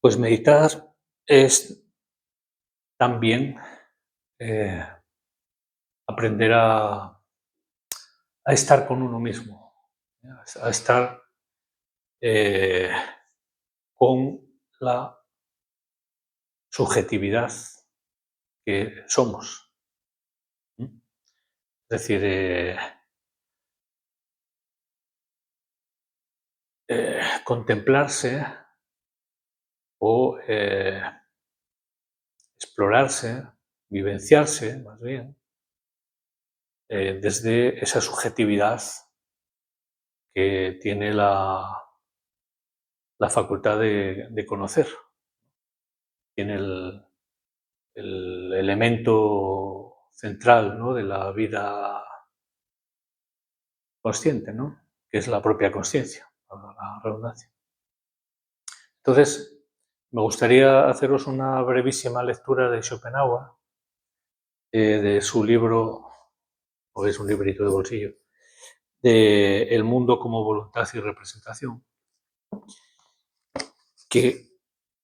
Pues meditar es también eh, aprender a estar con uno mismo, a estar eh, con la subjetividad que somos. ¿Mm? Es decir, contemplarse o explorarse, vivenciarse, más bien, desde esa subjetividad que tiene la facultad de conocer. Tiene el elemento central, ¿no?, de la vida consciente, ¿no?, que es la propia consciencia, la redundancia. Entonces, me gustaría haceros una brevísima lectura de Schopenhauer, de su libro, o es un librito de bolsillo, de El mundo como voluntad y representación, que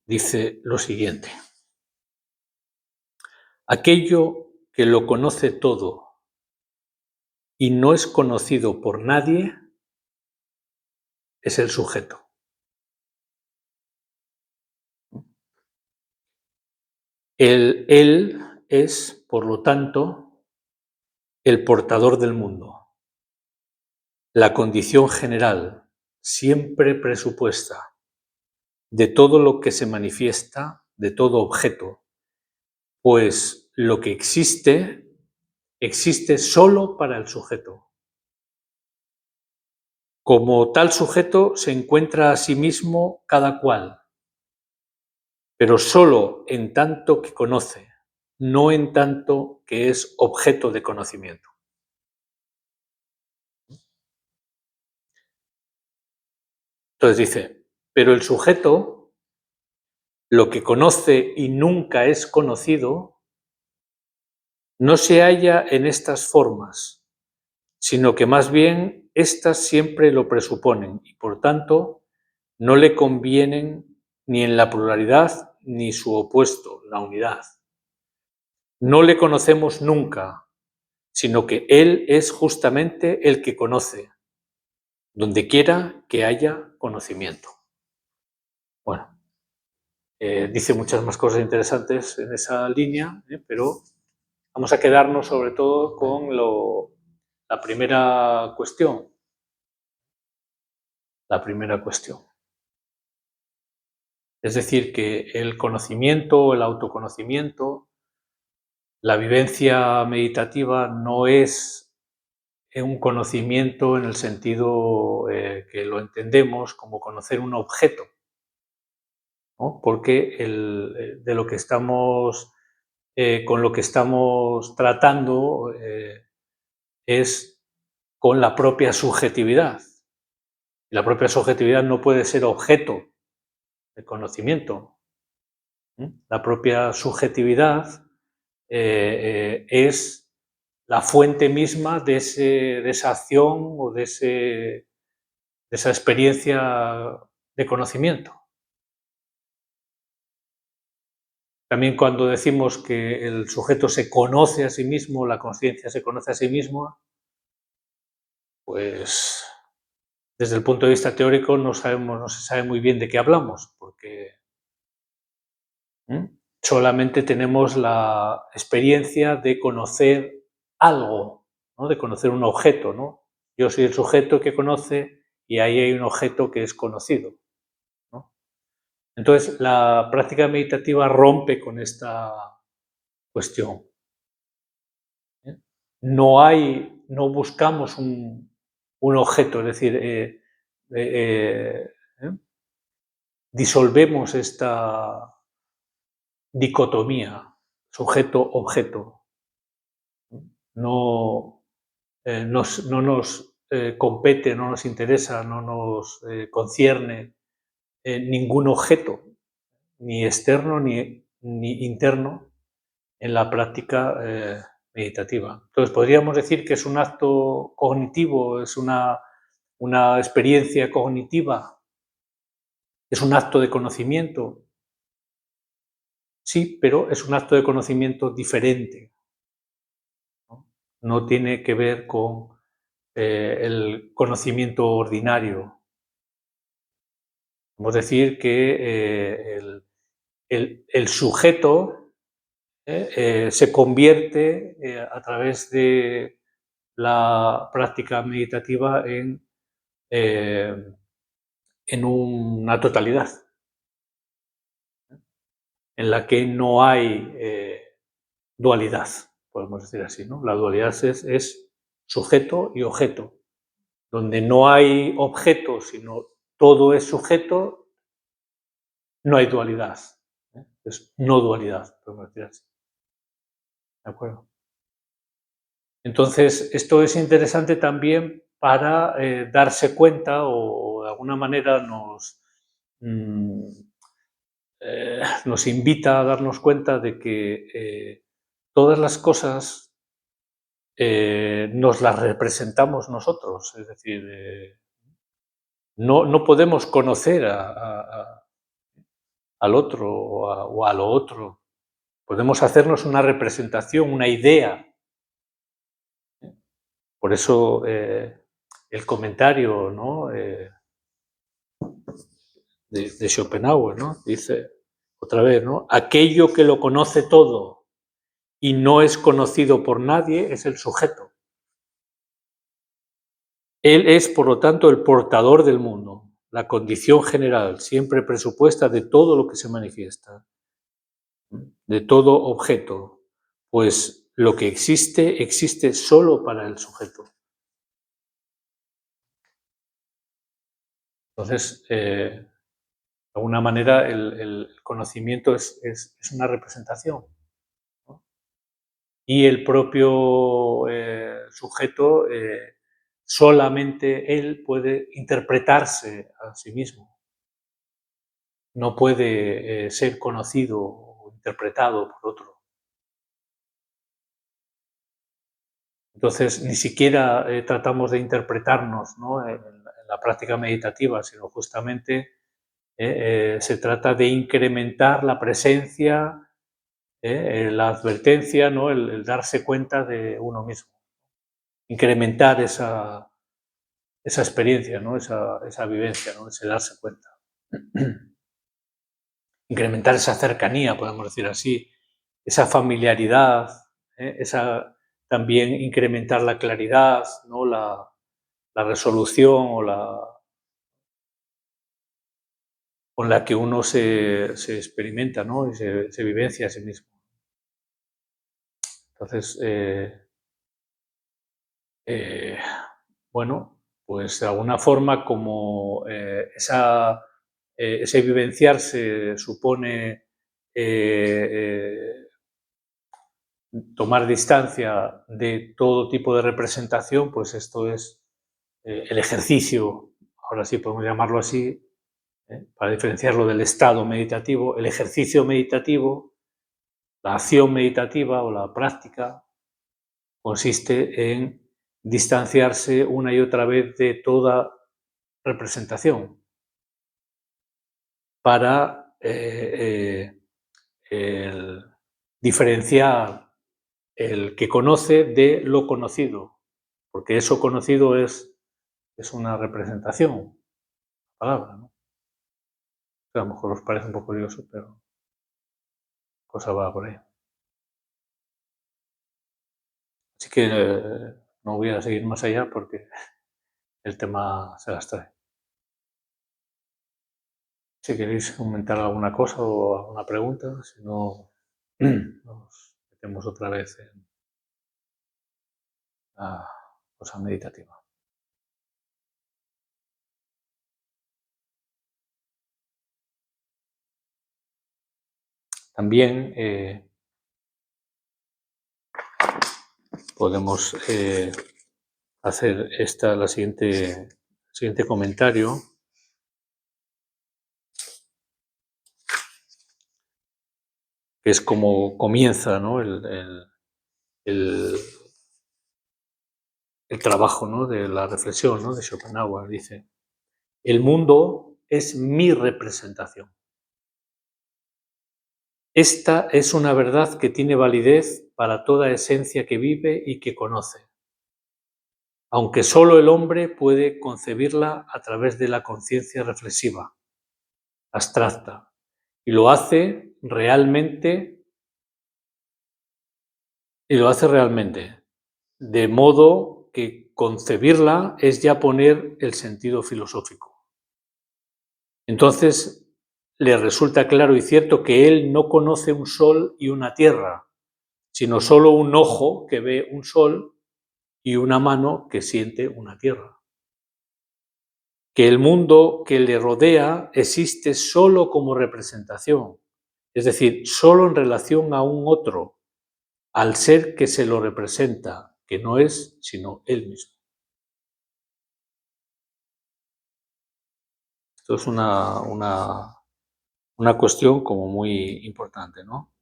dice lo siguiente: aquello que lo conoce todo y no es conocido por nadie es el sujeto. El él es, por lo tanto, el portador del mundo, la condición general, siempre presupuesta, de todo lo que se manifiesta, de todo objeto, pues lo que existe, existe solo para el sujeto. Como tal sujeto se encuentra a sí mismo cada cual, pero solo en tanto que conoce, no en tanto que es objeto de conocimiento. Entonces dice, pero el sujeto, lo que conoce y nunca es conocido, no se halla en estas formas, sino que más bien éstas siempre lo presuponen y por tanto no le convienen ni en la pluralidad ni su opuesto, la unidad. No le conocemos nunca, sino que él es justamente el que conoce, donde quiera que haya conocimiento. Bueno, dice muchas más cosas interesantes en esa línea, pero vamos a quedarnos sobre todo con la primera cuestión. La primera cuestión. Es decir, que el conocimiento, el autoconocimiento, la vivencia meditativa no es un conocimiento en el sentido que lo entendemos como conocer un objeto, ¿no? Porque de lo que estamos, con lo que estamos tratando es con la propia subjetividad. Y la propia subjetividad no puede ser objeto de conocimiento. La propia subjetividad es la fuente misma de esa acción o de esa experiencia de conocimiento. También cuando decimos que el sujeto se conoce a sí mismo, la conciencia se conoce a sí misma, pues desde el punto de vista teórico no se sabe muy bien de qué hablamos, porque solamente tenemos la experiencia de conocer algo, ¿no?, de conocer un objeto, ¿no? Yo soy el sujeto que conoce y ahí hay un objeto que es conocido, ¿no? Entonces, la práctica meditativa rompe con esta cuestión. No buscamos un objeto, es decir, disolvemos esta dicotomía sujeto-objeto. No, no nos compete, no nos interesa, no nos concierne ningún objeto, ni externo ni interno, en la práctica meditativa. Entonces, podríamos decir que es un acto cognitivo, es una experiencia cognitiva, es un acto de conocimiento, Sí, pero es un acto de conocimiento diferente, ¿no? No tiene que ver con el conocimiento ordinario. Podemos decir que el sujeto se convierte a través de la práctica meditativa eh, en una totalidad, en la que no hay dualidad, podemos decir así, ¿no? La dualidad es sujeto y objeto. Donde no hay objeto, sino todo es sujeto, no hay dualidad. Es no dualidad, podemos decir así. ¿De acuerdo? Entonces, esto es interesante también para darse cuenta o de alguna manera mm, nos invita a darnos cuenta de que todas las cosas nos las representamos nosotros. Es decir, no podemos conocer al otro o a lo otro. Podemos hacernos una representación, una idea. Por eso el comentario, ¿no? De Schopenhauer, ¿no? Dice otra vez, ¿no? Aquello que lo conoce todo y no es conocido por nadie es el sujeto. Él es, por lo tanto, el portador del mundo, la condición general, siempre presupuesta de todo lo que se manifiesta, de todo objeto, pues lo que existe, existe solo para el sujeto. Entonces, de alguna manera, el conocimiento es una representación, ¿no? Y el propio sujeto, solamente él puede interpretarse a sí mismo. No puede ser conocido o interpretado por otro. Entonces, ni siquiera tratamos de interpretarnos, ¿no? en la práctica meditativa, sino justamente se trata de incrementar la presencia, la advertencia, ¿no? el darse cuenta de uno mismo. Incrementar esa experiencia, ¿no? esa vivencia, ¿no? Ese darse cuenta. Incrementar esa cercanía, podemos decir así, esa familiaridad, también incrementar la claridad, ¿no? la resolución con la que uno se experimenta, ¿no? Y se vivencia a sí mismo. Entonces, bueno, pues de alguna forma como ese vivenciarse supone tomar distancia de todo tipo de representación, pues esto es el ejercicio, ahora sí podemos llamarlo así, para diferenciarlo del estado meditativo, el ejercicio meditativo, la acción meditativa o la práctica consiste en distanciarse una y otra vez de toda representación para diferenciar el que conoce de lo conocido, porque eso conocido es una representación, palabra, ¿no? A lo mejor os parece un poco curioso, pero cosa va por ahí. Así que no voy a seguir más allá porque el tema se las trae. Si queréis comentar alguna cosa o alguna pregunta, si no, nos metemos otra vez en la cosa meditativa. También podemos hacer el siguiente comentario, que es como comienza, ¿no? el trabajo, ¿no? De la reflexión, ¿no? De Schopenhauer. Dice, el mundo es mi representación. Esta es una verdad que tiene validez para toda esencia que vive y que conoce, aunque solo el hombre puede concebirla a través de la conciencia reflexiva, abstracta, y lo hace realmente, de modo que concebirla es ya poner el sentido filosófico. Entonces, le resulta claro y cierto que él no conoce un sol y una tierra, sino solo un ojo que ve un sol y una mano que siente una tierra. Que el mundo que le rodea existe solo como representación, es decir, solo en relación a un otro, al ser que se lo representa, que no es sino él mismo. Esto es una cuestión como muy importante, ¿no?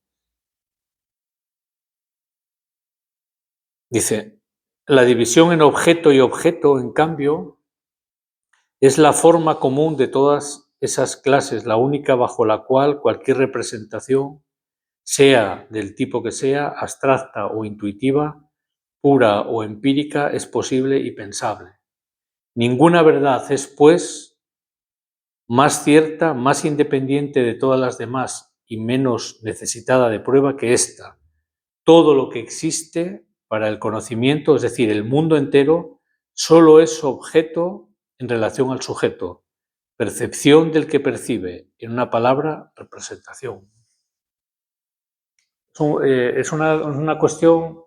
Dice, la división en objeto y objeto, en cambio, es la forma común de todas esas clases, la única bajo la cual cualquier representación, sea del tipo que sea, abstracta o intuitiva, pura o empírica, es posible y pensable. Ninguna verdad es, pues, más cierta, más independiente de todas las demás y menos necesitada de prueba que esta. Todo lo que existe para el conocimiento, es decir, el mundo entero, solo es objeto en relación al sujeto, percepción del que percibe, en una palabra, representación. Es una cuestión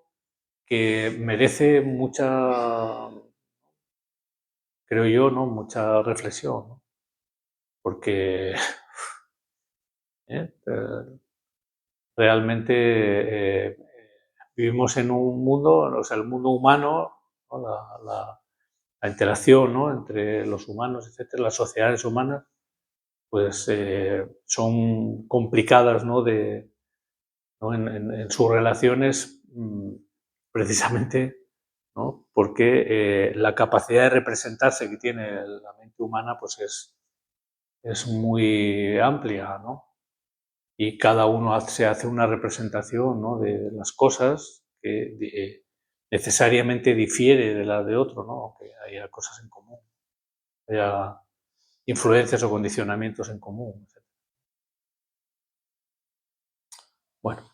que merece mucha, creo yo, ¿no? Mucha reflexión, ¿no? Porque ¿eh? Realmente vivimos en un mundo, o sea, el mundo humano, ¿no? La interacción, ¿no? Entre los humanos, etcétera, las sociedades humanas, pues son complicadas, ¿no? ¿no? En sus relaciones, precisamente, ¿no? Porque la capacidad de representarse que tiene la mente humana pues es muy amplia, ¿no? Y cada uno se hace una representación, ¿no? De las cosas que necesariamente difiere de la de otro, ¿no? Aunque haya cosas en común, haya influencias o condicionamientos en común, etc. Bueno.